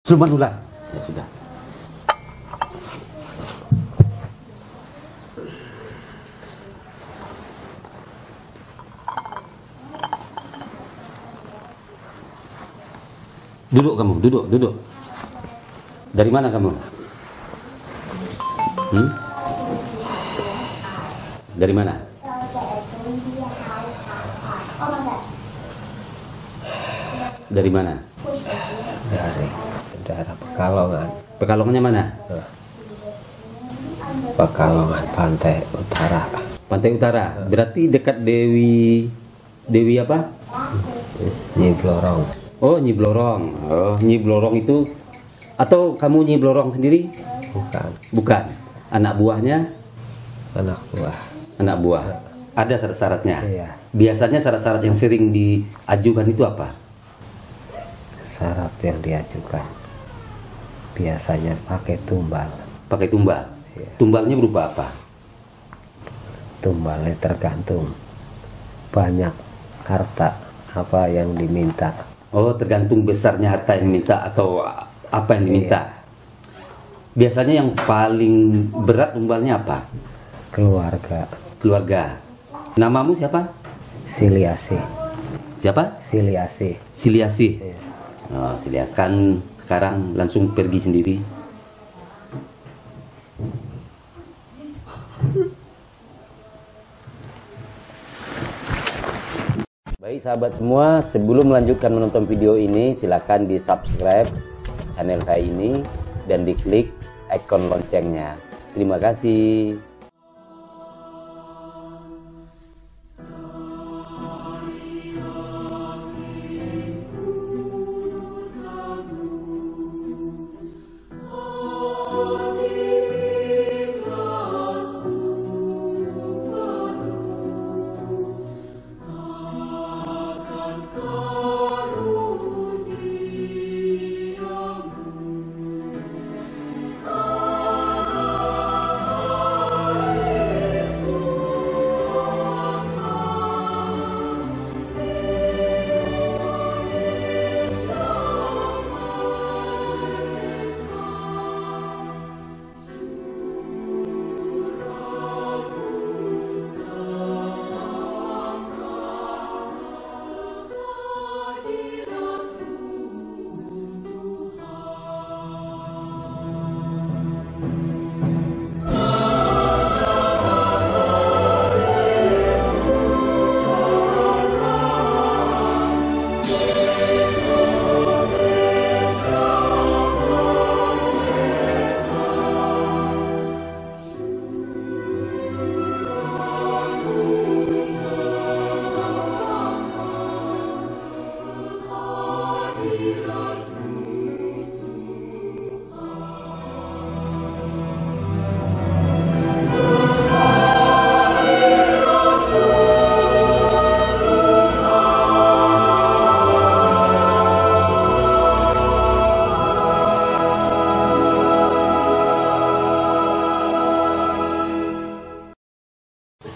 Siluman ular. Ya sudah. Duduk kamu, duduk. Dari mana kamu? Dari mana? Dari mana? Dari daerah Pekalongan. Pekalongannya mana? Pekalongan Pantai Utara. Pantai Utara. Berarti dekat Dewi apa? Nyi Blorong. Oh, Nyi Blorong. Oh, Nyi Blorong itu, atau kamu Nyi Blorong sendiri? Bukan. Bukan. Anak buahnya? Anak buah. Anak buah. Ada syarat-syaratnya. Iya. Biasanya syarat-syarat yang sering diajukan itu apa? Syarat yang diajukan biasanya pakai tumbal. Pakai tumbal. Iya. Tumbalnya berupa apa? Tumbalnya tergantung banyak harta apa yang diminta. Oh, tergantung besarnya harta yang diminta atau apa yang diminta. Iya. Biasanya yang paling berat tumbalnya apa? Keluarga. Keluarga. Namamu siapa? Siliasi. Siapa? Siliasi. Siliasi. Iya. Oh, Siliasi. Kan sekarang langsung pergi sendiri. Baik sahabat semua, sebelum melanjutkan menonton video ini, silakan di subscribe channel saya ini dan diklik ikon loncengnya. Terima kasih.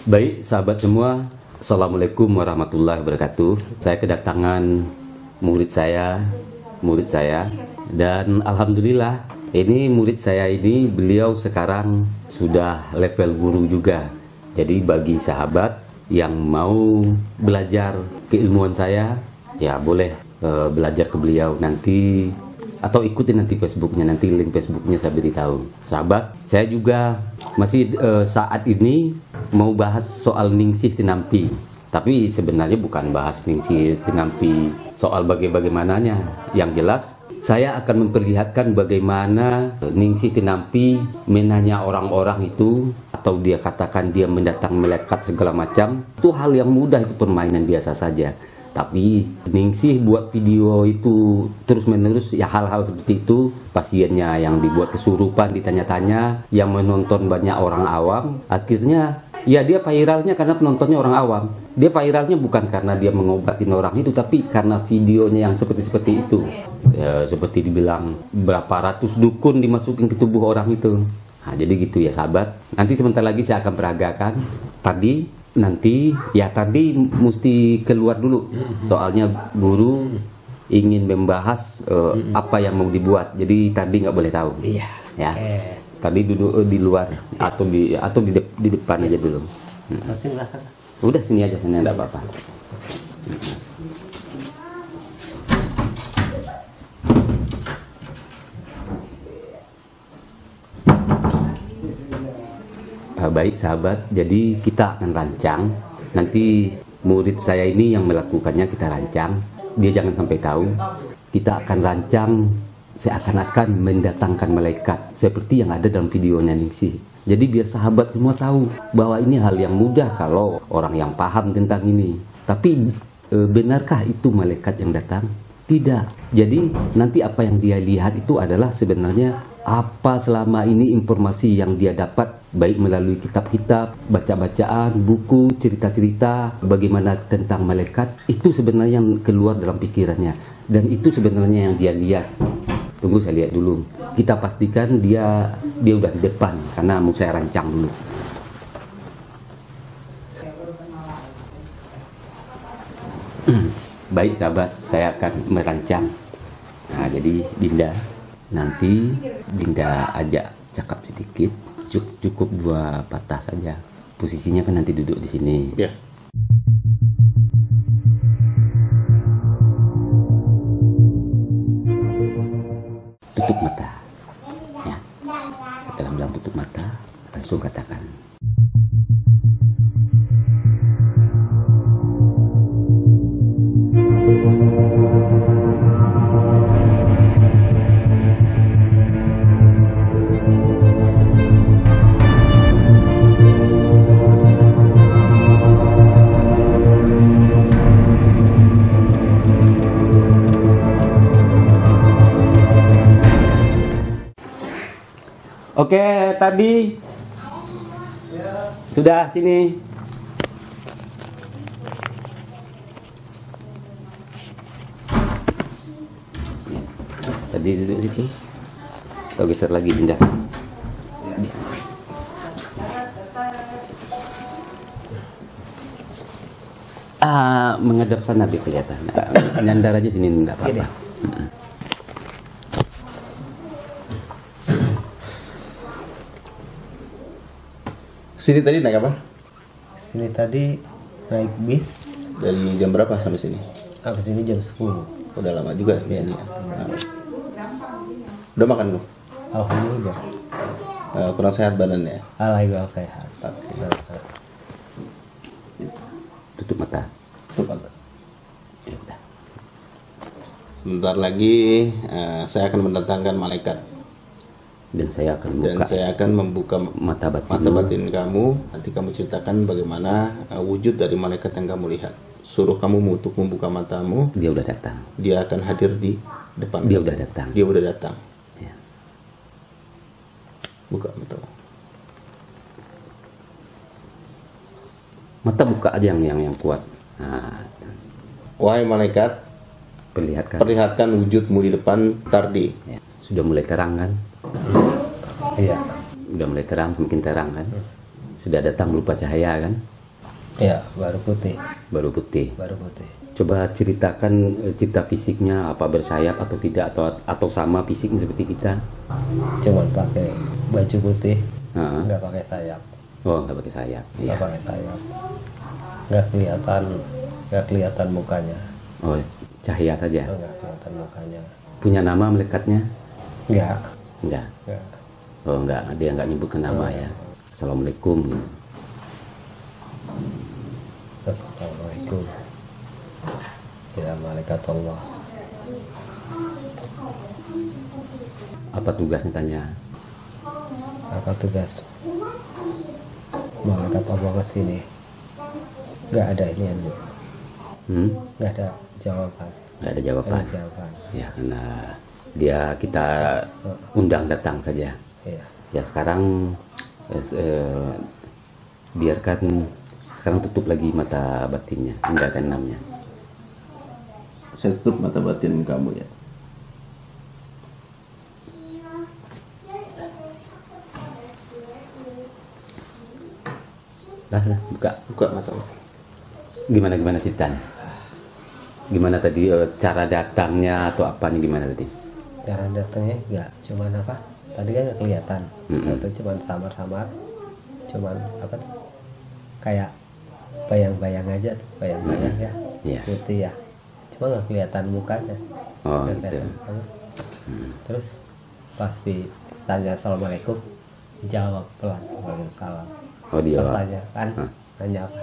Baik sahabat semua, Assalamualaikum warahmatullahi wabarakatuh. Saya kedatangan murid saya, dan alhamdulillah ini murid saya ini beliau sekarang sudah level guru juga. Jadi bagi sahabat yang mau belajar keilmuan saya, ya boleh belajar ke beliau nanti, atau ikutin nanti Facebooknya, nanti link Facebooknya saya beritahu. Sahabat, saya juga masih saat ini mau bahas soal Ningsih Tinampi. Tapi sebenarnya bukan bahas Ningsih Tinampi soal bagaimananya. Yang jelas, saya akan memperlihatkan bagaimana Ningsih Tinampi menanya orang-orang itu, atau dia katakan dia mendatang melekat segala macam. Itu hal yang mudah, itu permainan biasa saja. Tapi Ningsih buat video itu terus-menerus, ya hal-hal seperti itu. Pasiennya yang dibuat kesurupan, ditanya-tanya, yang menonton banyak orang awam. Akhirnya ya dia viralnya karena penontonnya orang awam. Dia viralnya bukan karena dia mengobatin orang itu, tapi karena videonya yang seperti itu. Ya, seperti dibilang berapa ratus dukun dimasukin ke tubuh orang itu. Nah, jadi gitu ya sahabat. Nanti sebentar lagi saya akan peragakan. Tadi mesti keluar dulu. Soalnya guru ingin membahas apa yang mau dibuat. Jadi tadi nggak boleh tahu. Iya. Ya. Tadi duduk di luar atau di depan aja dulu. Sini belakang. Udah sini aja, sini enggak apa-apa. Baik sahabat, jadi kita akan rancang. Nanti murid saya ini yang melakukannya kita rancang. Dia jangan sampai tahu. Kita akan rancang seakan-akan mendatangkan malaikat seperti yang ada dalam videonya Ningsih. Jadi biar sahabat semua tahu bahwa ini hal yang mudah kalau orang yang paham tentang ini. Tapi benarkah itu malaikat yang datang? Tidak. Jadi nanti apa yang dia lihat itu adalah sebenarnya apa selama ini informasi yang dia dapat, baik melalui kitab-kitab, baca-bacaan, buku, cerita-cerita bagaimana tentang malaikat, itu sebenarnya yang keluar dalam pikirannya. Dan itu sebenarnya yang dia lihat. Tunggu saya lihat dulu. Kita pastikan dia udah di depan karena mau saya rancang dulu. Baik sahabat, saya akan merancang. Nah, jadi nanti Dinda ajak cakap sedikit, cukup 2 patah saja. Posisinya kan nanti duduk di sini. Ya. Tutup mata. Ya. Setelah bilang tutup mata, langsung katakan. Oke, tadi sudah sini. Tadi duduk situ. Atau geser lagi Dinda. Menghadap sana biar kelihatan. Nyandar aja sini enggak apa-apa. Sini tadi naik apa? Sini tadi naik bis. Dari jam berapa sampai sini? Aku sini jam 10. Udah lama juga di sini. Nah. Udah makan belum? Alhamdulillah. Kurang sehat badannya. Alhamdulillah sehat. Tutup mata. Tutup mata. Ya udah. Sebentar lagi saya akan mendatangkan malaikat. Dan saya akan membuka mata batin kamu. Nanti kamu ceritakan bagaimana wujud dari malaikat yang kamu lihat. Suruh kamu untuk membuka matamu. Dia udah datang. Dia akan hadir di depan. Dia udah datang. Dia udah datang. Ya. Buka mata. Mata buka aja yang kuat. Nah, Wahai malaikat, perlihatkan wujudmu di depan Tardi. Ya. Sudah mulai terang kan? Iya. Udah mulai terang, semakin terang kan? Sudah datang berupa cahaya kan? Iya, baru putih. Baru putih. Baru putih. Coba ceritakan cita fisiknya, apa bersayap atau tidak, atau sama fisiknya seperti kita? Cuman pakai baju putih, Nah. nggak pakai sayap. Oh, nggak pakai sayap. Nggak Iya. pakai sayap. Nggak kelihatan mukanya. Oh, cahaya saja. Nggak kelihatan mukanya. Punya nama malekatnya? Nggak. Enggak. Nggak. Oh, enggak, dia enggak nyebutkan nama ya. Assalamualaikum. Assalamualaikum. Ya malaikat Allah. Apa tugasnya tanya? Apa tugas malaikat Allah ke sini? Nggak ada ini anu. Nggak ada jawaban. Nggak ada jawaban. Nggak ada jawaban. Ya, karena kita undang datang saja. Iya. Ya sekarang biarkan sekarang tutup lagi mata batinnya, hingga ke enamnya. Saya tutup mata batin kamu ya. Lah, buka. Buka matamu. Gimana ceritanya? Gimana tadi cara datangnya atau apanya gimana tadi? Cara datangnya nggak cuman apa, tadi kan nggak kelihatan, itu cuman samar-samar, cuman apa tuh, kayak bayang-bayang aja tuh, bayang-bayang ya, Iya. putih ya, cuma nggak kelihatan mukanya. Oh Nggak gitu. kelihatan mukanya. Terus pas ditanya assalamualaikum, jawab pelan, waalaikumsalam. Oh dia. Pas aja kan nanya apa,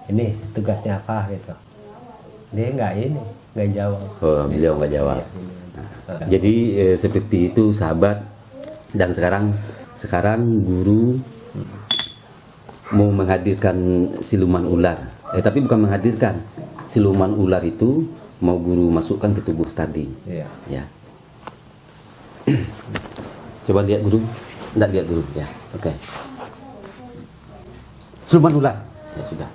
ini tugasnya apa gitu, dia nggak jawab. Oh beliau nggak jawab. Iya, ini aja. Jadi seperti itu sahabat. Dan sekarang guru mau menghadirkan siluman ular. Tapi bukan menghadirkan, siluman ular itu mau guru masukkan ke tubuh tadi. Iya. Ya. Coba lihat guru. Enggak lihat guru ya. Oke. Siluman ular. Ya sudah.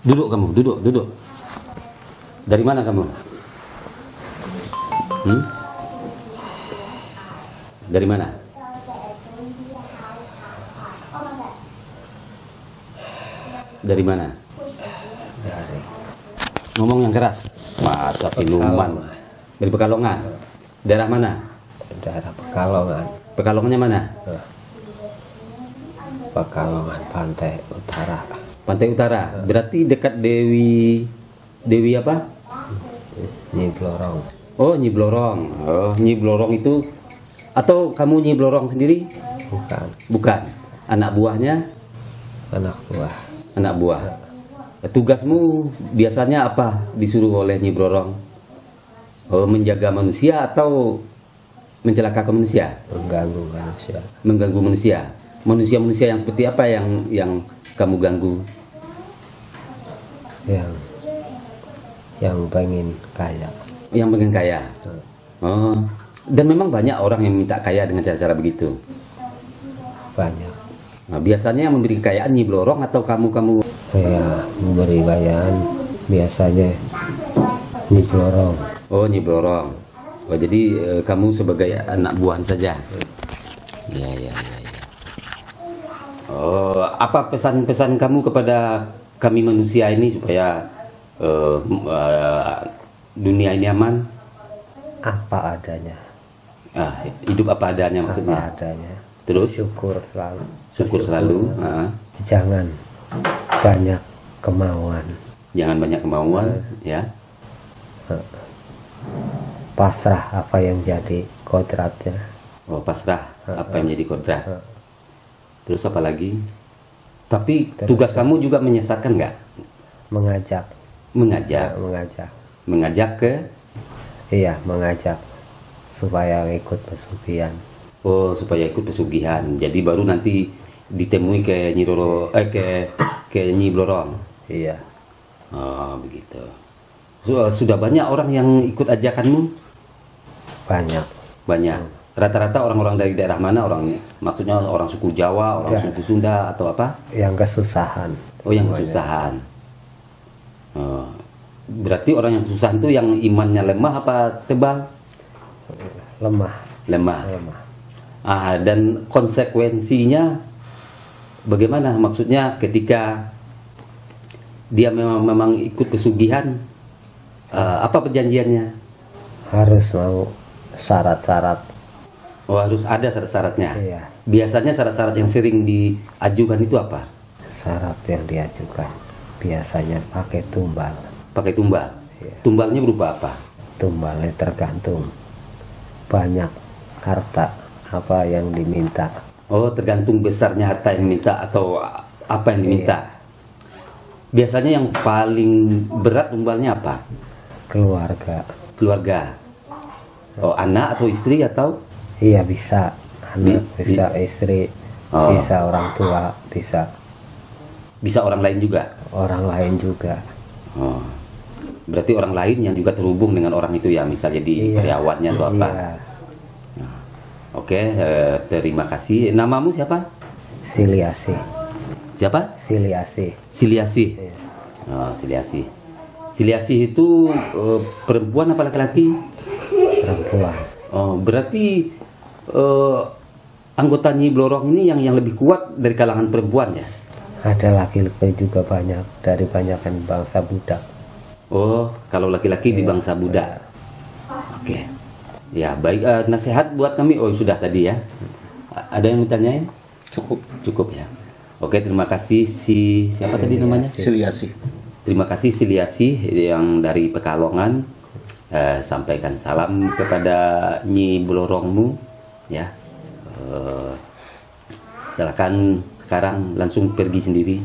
Duduk kamu, duduk. Dari mana kamu? Dari mana? Dari mana? Dari Ngomong yang keras. Masa siluman? Dari Pekalongan. Daerah mana? daerah Pekalongan. Pekalongannya mana? Pekalongan Pantai Utara. Pantai Utara. Berarti dekat Dewi apa? Nyi Blorong. Oh, Nyi Blorong. Oh, Nyi Blorong itu, atau kamu Nyi Blorong sendiri? Bukan, Bukan. Anak buahnya? anak buah. Anak buah. Tugasmu biasanya apa disuruh oleh Nyi Blorong? Oh, menjaga manusia atau mencelakakan manusia? Mengganggu manusia. Mengganggu manusia. Manusia-manusia yang seperti apa yang kamu ganggu? Yang pengen kaya. Yang pengen kaya. Oh, dan memang banyak orang yang minta kaya dengan cara-cara begitu. Banyak. Nah, biasanya yang memberi kekayaan Nyi Blorong atau kamu? Ya, memberi bayan biasanya Nyi Blorong. Oh, Nyi Blorong. Oh, jadi kamu sebagai anak buahan saja. Ya. Oh, apa pesan-pesan kamu kepada kami manusia ini supaya dunia ini aman? Apa adanya. Hidup apa adanya maksudnya. Apa adanya. Terus Syukur selalu. syukur selalu. Jangan banyak kemauan. Jangan banyak kemauan, ya. Pasrah apa yang jadi kodratnya. Oh, pasrah apa yang menjadi kodrat. Terus apa lagi? Tapi tugas kamu juga menyesatkan nggak? Mengajak. Mengajak ke? Iya, mengajak supaya ikut pesugihan. Oh, supaya ikut pesugihan. Jadi baru nanti ditemui ke Nyi Roro, ke Nyi Blorong. Iya. Oh, begitu. Sudah banyak orang yang ikut ajakanmu? Banyak. Rata-rata orang-orang dari daerah mana? Maksudnya orang suku Jawa, orang suku Sunda atau apa? Yang kesusahan. Oh, yang kesusahan. Oh, berarti orang yang kesusahan itu yang imannya lemah apa tebal? Lemah. Dan konsekuensinya bagaimana? Maksudnya ketika dia memang ikut pesugihan, apa perjanjiannya? Harus mau syarat-syarat. Oh, harus ada syarat-syaratnya. Iya. Biasanya syarat-syarat yang sering diajukan itu apa? Syarat yang diajukan biasanya pakai tumbal. Pakai tumbal. Iya. Tumbalnya berupa apa? Tumbalnya tergantung banyak harta apa yang diminta. Oh, tergantung besarnya harta yang diminta atau apa yang diminta. Biasanya yang paling berat tumbalnya apa? Keluarga. Oh, anak atau istri atau? Iya, bisa anak, bisa istri, bisa orang tua, bisa orang lain juga. Oh, berarti orang lain yang juga terhubung dengan orang itu ya, misal jadi karyawannya atau apa? Iya. Oke, terima kasih. Namamu siapa? Siliasi. Siapa? Siliasi. Siliasi. Oh, Siliasi itu perempuan apa laki-laki? Perempuan. Oh, berarti anggota Nyi Blorong ini yang lebih kuat dari kalangan perempuan ya? Ada laki-laki juga banyak, dari banyakan bangsa budak. Oh, kalau laki-laki di bangsa budak. Oke. Ya, baik. Nasihat buat kami. Oh, sudah tadi ya. Ada yang ditanyain? Cukup ya. Oke, terima kasih siapa tadi namanya? Siliasi. Terima kasih Siliasi yang dari Pekalongan. Sampaikan salam kepada Nyi Blorongmu ya. Silakan sekarang langsung pergi sendiri.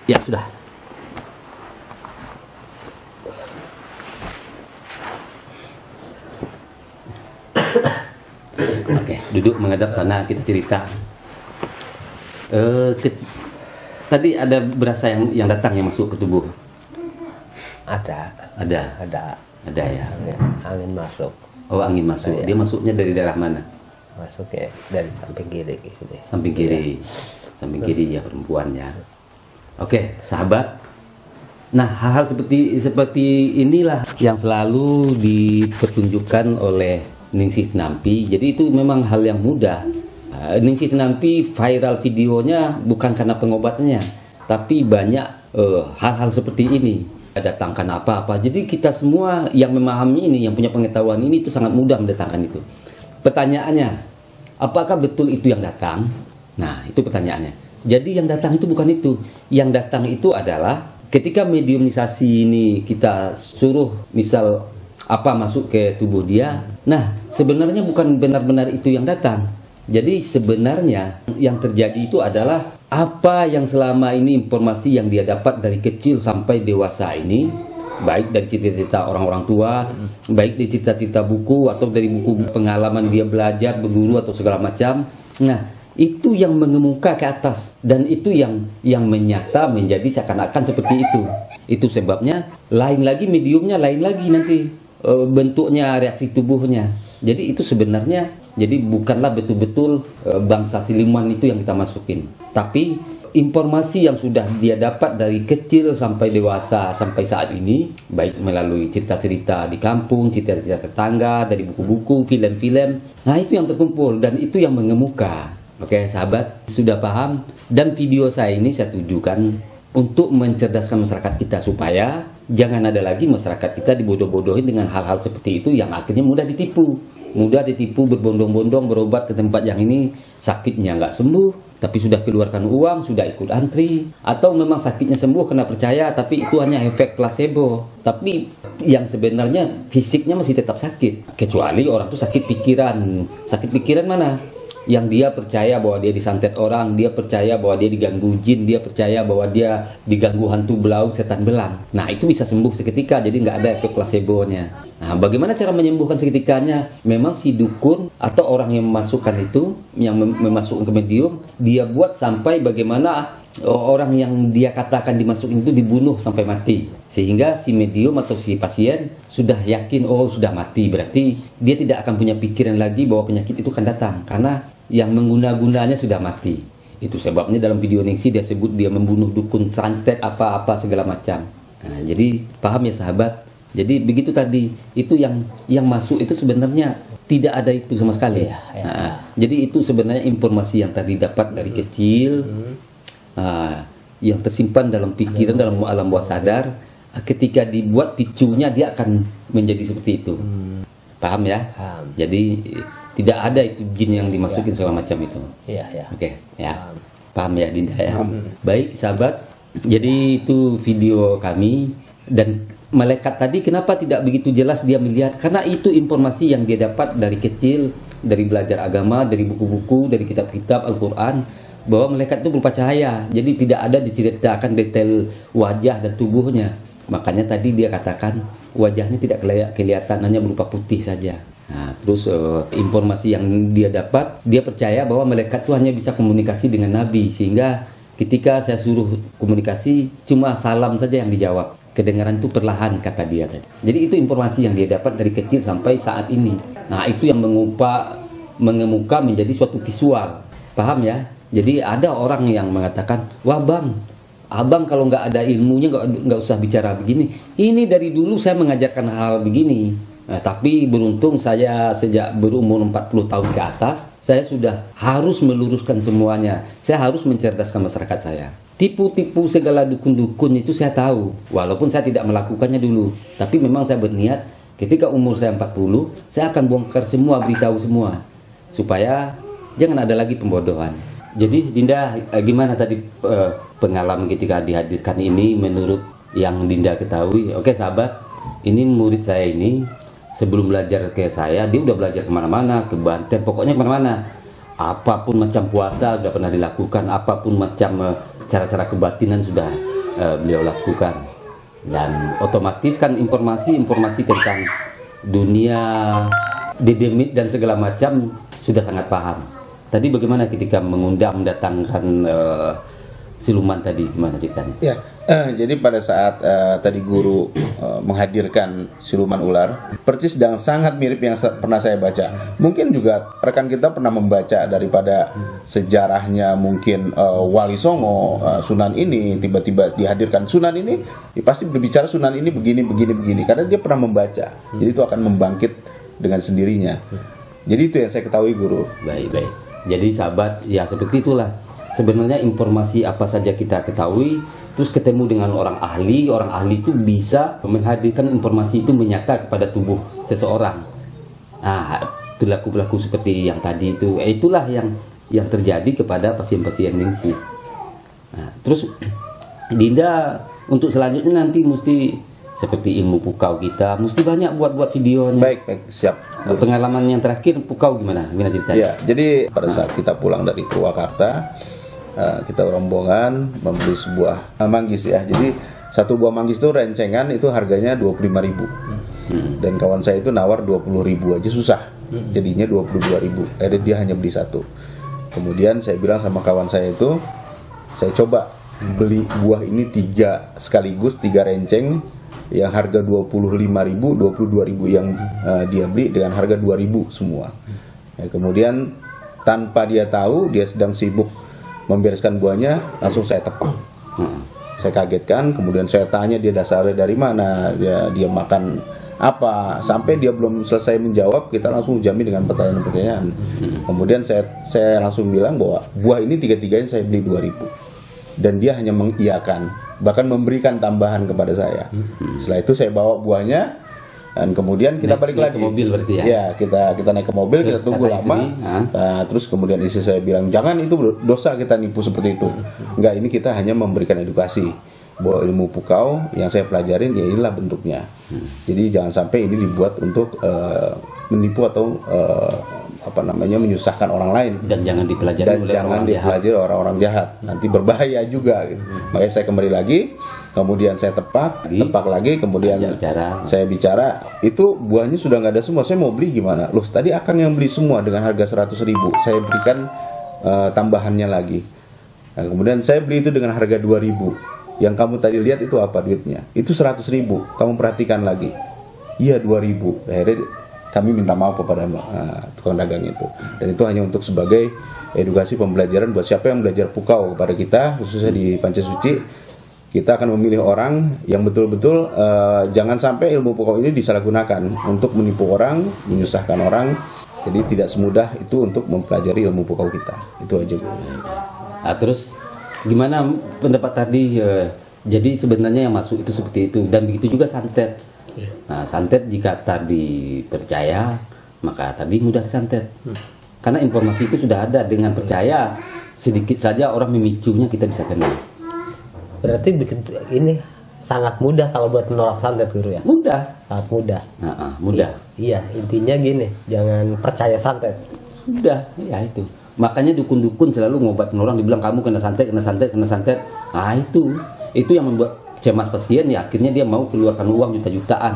Ya sudah. Oke, duduk menghadap sana, kita cerita. Tadi ada berasa yang datang yang masuk ke tubuh. Ada Ya. angin masuk. Oh, angin masuk. Iya. Dia masuknya dari daerah mana? Masuk ya dari samping kiri gitu deh. Samping kiri. Samping kiri ya perempuan ya. Oke, sahabat. Nah, hal-hal seperti inilah yang selalu dipertunjukkan oleh Ningsih Tinampi. Jadi itu memang hal yang mudah. Ningsih Tinampi viral videonya bukan karena pengobatannya, tapi banyak hal-hal seperti ini. Datangkan apa-apa. Jadi kita semua yang memahami ini, yang punya pengetahuan ini itu sangat mudah mendatangkan itu. Pertanyaannya, apakah betul itu yang datang? Nah, itu pertanyaannya. Jadi yang datang itu bukan itu. Yang datang itu adalah ketika mediumisasi ini kita suruh misal apa masuk ke tubuh dia. Nah, sebenarnya bukan benar-benar itu yang datang. Jadi sebenarnya yang terjadi itu adalah apa yang selama ini informasi yang dia dapat dari kecil sampai dewasa ini, baik dari cerita-cerita orang-orang tua, baik dari cerita-cerita buku atau dari buku pengalaman dia belajar, berguru atau segala macam. Nah, itu yang mengemuka ke atas dan itu yang menyata menjadi seakan-akan seperti itu. Itu sebabnya lain lagi mediumnya, lain lagi nanti bentuknya, reaksi tubuhnya. Jadi itu sebenarnya jadi bukanlah betul-betul bangsa siluman itu yang kita masukin, tapi informasi yang sudah dia dapat dari kecil sampai dewasa sampai saat ini, baik melalui cerita-cerita di kampung, cerita-cerita tetangga, dari buku-buku, film-film. Nah, itu yang terkumpul dan itu yang mengemuka. Oke, sahabat, sudah paham? Dan video saya ini saya tujukan untuk mencerdaskan masyarakat kita supaya jangan ada lagi masyarakat kita dibodoh-bodohin dengan hal-hal seperti itu yang akhirnya mudah ditipu, berbondong-bondong berobat ke tempat yang ini, sakitnya nggak sembuh, tapi sudah keluarkan uang, sudah ikut antri, atau memang sakitnya sembuh karena percaya, tapi itu hanya efek placebo. Tapi yang sebenarnya fisiknya masih tetap sakit, kecuali orang itu sakit pikiran mana? Yang dia percaya bahwa dia disantet orang, dia percaya bahwa dia diganggu jin, dia percaya bahwa dia diganggu hantu belau, setan belang. Nah, itu bisa sembuh seketika, jadi nggak ada efek placebo-nya. Nah, bagaimana cara menyembuhkan seketikanya? Memang si dukun atau orang yang memasukkan itu, yang memasukkan ke medium, dia buat sampai bagaimana orang yang dia katakan dimasukin itu dibunuh sampai mati. Sehingga si medium atau si pasien sudah yakin, oh sudah mati. Berarti dia tidak akan punya pikiran lagi bahwa penyakit itu akan datang. Karena yang mengguna-gunanya sudah mati. Itu sebabnya dalam video Ningsih dia sebut dia membunuh dukun, santet, apa-apa segala macam. Nah, jadi paham ya sahabat? Jadi begitu tadi, itu yang masuk itu sebenarnya tidak ada itu sama sekali. Nah, jadi itu sebenarnya informasi yang tadi dapat dari kecil, yang tersimpan dalam pikiran, dalam alam bawah sadar. Ketika dibuat picunya dia akan menjadi seperti itu. Paham ya? Paham. Jadi tidak ada itu jin yang dimasukin segala macam itu. Oke, ya. Paham ya Dinda ya? Baik sahabat, jadi itu video kami. Dan malaikat tadi kenapa tidak begitu jelas dia melihat? Karena itu informasi yang dia dapat dari kecil, dari belajar agama, dari buku-buku, dari kitab-kitab Al-Quran, bahwa malaikat itu berupa cahaya. Jadi tidak ada diceritakan detail wajah dan tubuhnya. Makanya tadi dia katakan wajahnya tidak kelihatan, hanya berupa putih saja. Nah, terus informasi yang dia dapat, dia percaya bahwa malaikat itu hanya bisa komunikasi dengan Nabi, sehingga ketika saya suruh komunikasi cuma salam saja yang dijawab, kedengaran itu perlahan kata dia tadi. Jadi itu informasi yang dia dapat dari kecil sampai saat ini. Nah, itu yang mengupak mengemuka menjadi suatu visual. Paham ya? Jadi ada orang yang mengatakan, wah bang, abang kalau nggak ada ilmunya nggak usah bicara begini. Ini dari dulu saya mengajarkan hal begini. Nah, tapi beruntung saya sejak berumur 40 tahun ke atas, saya sudah harus meluruskan semuanya. Saya harus mencerdaskan masyarakat saya. Tipu-tipu segala dukun-dukun itu saya tahu, walaupun saya tidak melakukannya dulu. Tapi memang saya berniat, ketika umur saya 40, saya akan bongkar semua, beritahu semua. Supaya jangan ada lagi pembodohan. Jadi Dinda, gimana tadi pengalaman ketika dihadirkan ini menurut yang Dinda ketahui? Oke sahabat, ini murid saya ini sebelum belajar ke saya, dia udah belajar kemana-mana, ke Banten, pokoknya kemana-mana. Apapun macam puasa udah pernah dilakukan, apapun macam cara-cara kebatinan sudah beliau lakukan. Dan otomatis kan informasi tentang dunia dedemit dan segala macam sudah sangat paham. Tadi bagaimana ketika mendatangkan siluman tadi, gimana ceritanya? Ya, jadi pada saat tadi guru menghadirkan siluman ular, persis dan sangat mirip yang pernah saya baca. Mungkin juga rekan kita pernah membaca daripada sejarahnya mungkin Wali Songo, Sunan ini tiba-tiba dihadirkan. Sunan ini pasti berbicara Sunan ini begini karena dia pernah membaca. Jadi itu akan membangkit dengan sendirinya. Jadi itu yang saya ketahui guru. Baik. Jadi sahabat, ya seperti itulah. Sebenarnya informasi apa saja kita ketahui, terus ketemu dengan orang ahli itu bisa menghadirkan informasi itu menyata kepada tubuh seseorang. Nah, perilaku seperti yang tadi itu, itulah yang terjadi kepada pasien-pasien Ningsih. Nah, terus Dinda untuk selanjutnya nanti mesti seperti ilmu pukau kita, mesti banyak buat videonya. Baik, siap. Pengalaman yang terakhir pukau gimana ceritanya? Ya, jadi pada saat kita pulang dari Purwakarta, kita rombongan membeli sebuah manggis ya. Jadi satu buah manggis itu rencengan itu harganya 25.000. Dan kawan saya itu nawar 20.000 aja susah. Jadinya 22.000. Akhirnya dia hanya beli satu. Kemudian saya bilang sama kawan saya itu, saya coba beli buah ini 3 sekaligus, 3 renceng yang harga 25.000, 22.000 yang dia beli dengan harga 2.000 semua. Ya, kemudian tanpa dia tahu dia sedang sibuk membereskan buahnya, langsung saya tepak. Saya kagetkan, kemudian saya tanya dia dasarnya dari mana, dia makan apa, sampai dia belum selesai menjawab, kita langsung jamin dengan pertanyaan-pertanyaan. Kemudian saya langsung bilang bahwa buah ini 3-tiganya saya beli 2.000. Dan dia hanya mengiyakan, bahkan memberikan tambahan kepada saya. Setelah itu saya bawa buahnya, dan kemudian kita balik lagi ke mobil berarti ya? Ya, kita naik ke mobil, kita tunggu lama. Terus kemudian istri saya bilang, jangan, itu dosa kita nipu seperti itu. Enggak, ini kita hanya memberikan edukasi bahwa ilmu pukau yang saya pelajarin ya inilah bentuknya. Jadi jangan sampai ini dibuat untuk menipu atau menyusahkan orang lain, dan jangan dipelajari oleh orang-orang jahat. Nanti berbahaya juga gitu. Makanya saya kembali lagi, kemudian saya tepak lagi, kemudian saya bicara, itu buahnya sudah nggak ada semua, saya mau beli gimana? Loh, tadi akang yang beli semua dengan harga 100.000, saya berikan tambahannya lagi. Nah, kemudian saya beli itu dengan harga 2.000. Yang kamu tadi lihat itu apa duitnya? Itu 100.000. Kamu perhatikan lagi. Iya, 2.000. Akhirnya kami minta maaf kepada tukang dagang itu. Dan itu hanya untuk sebagai edukasi pembelajaran buat siapa yang belajar pukau kepada kita, khususnya di Pancasuci. Kita akan memilih orang yang betul-betul jangan sampai ilmu pukau ini disalahgunakan untuk menipu orang, menyusahkan orang. Jadi tidak semudah itu untuk mempelajari ilmu pukau kita. Itu aja. Nah, terus gimana pendapat tadi? Jadi sebenarnya yang masuk itu seperti itu, dan begitu juga santet. Nah, santet jika tadi percaya, maka tadi mudah disantet. Karena informasi itu sudah ada, dengan percaya sedikit saja orang memicunya kita bisa kenal. Berarti ini sangat mudah kalau buat menolak santet, guru ya? Mudah. Sangat mudah. Mudah. Iya, intinya gini, jangan percaya santet. Sudah, ya itu. Makanya dukun-dukun selalu ngobatin orang, dibilang kamu kena santet. Nah, itu yang membuat cemas pasien, ya akhirnya dia mau keluarkan uang juta-jutaan.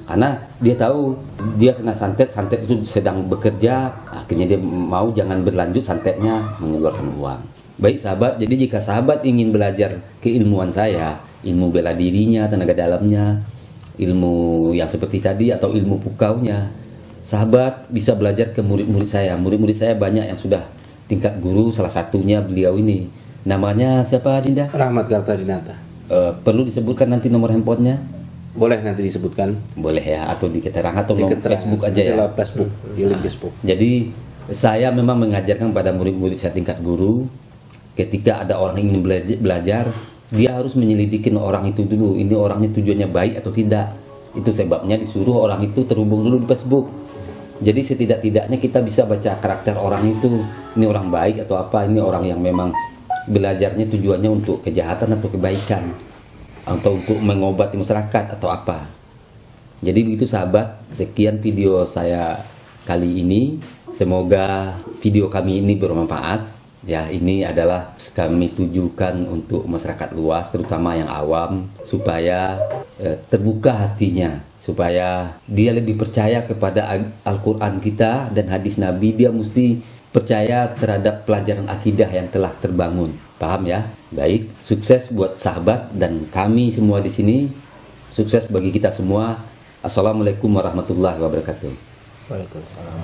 Karena dia tahu dia kena santet itu sedang bekerja, akhirnya dia mau jangan berlanjut santetnya, mengeluarkan uang. Baik sahabat, jadi jika sahabat ingin belajar keilmuan saya, ilmu bela dirinya, tenaga dalamnya, ilmu yang seperti tadi atau ilmu pukaunya, sahabat bisa belajar ke murid-murid saya. Murid-murid saya banyak yang sudah tingkat guru, salah satunya beliau ini. Namanya siapa, Dinda? Rahmat Kartadinata. Perlu disebutkan nanti nomor handphonenya? Boleh nanti disebutkan Boleh ya, atau di keterangan atau di nomor keterangan. Facebook aja ya. Lewat Facebook, di link Facebook. Jadi saya memang mengajarkan pada murid-murid saya tingkat guru, ketika ada orang ingin belajar, dia harus menyelidikin orang itu dulu. Ini orangnya tujuannya baik atau tidak. Itu sebabnya disuruh orang itu terhubung dulu di Facebook. Jadi setidak-tidaknya kita bisa baca karakter orang itu. Ini orang baik atau apa, ini orang yang memang belajarnya tujuannya untuk kejahatan atau kebaikan, atau untuk mengobati masyarakat atau apa. Jadi begitu sahabat, sekian video saya kali ini. Semoga video kami ini bermanfaat. Ya, ini adalah kami tujukan untuk masyarakat luas, terutama yang awam, supaya terbuka hatinya, supaya dia lebih percaya kepada Al-Quran kita dan hadis Nabi. Dia mesti percaya terhadap pelajaran akidah yang telah terbangun. Paham ya? Baik, sukses buat sahabat dan kami semua di sini. Sukses bagi kita semua. Assalamualaikum warahmatullahi wabarakatuh. Waalaikumsalam.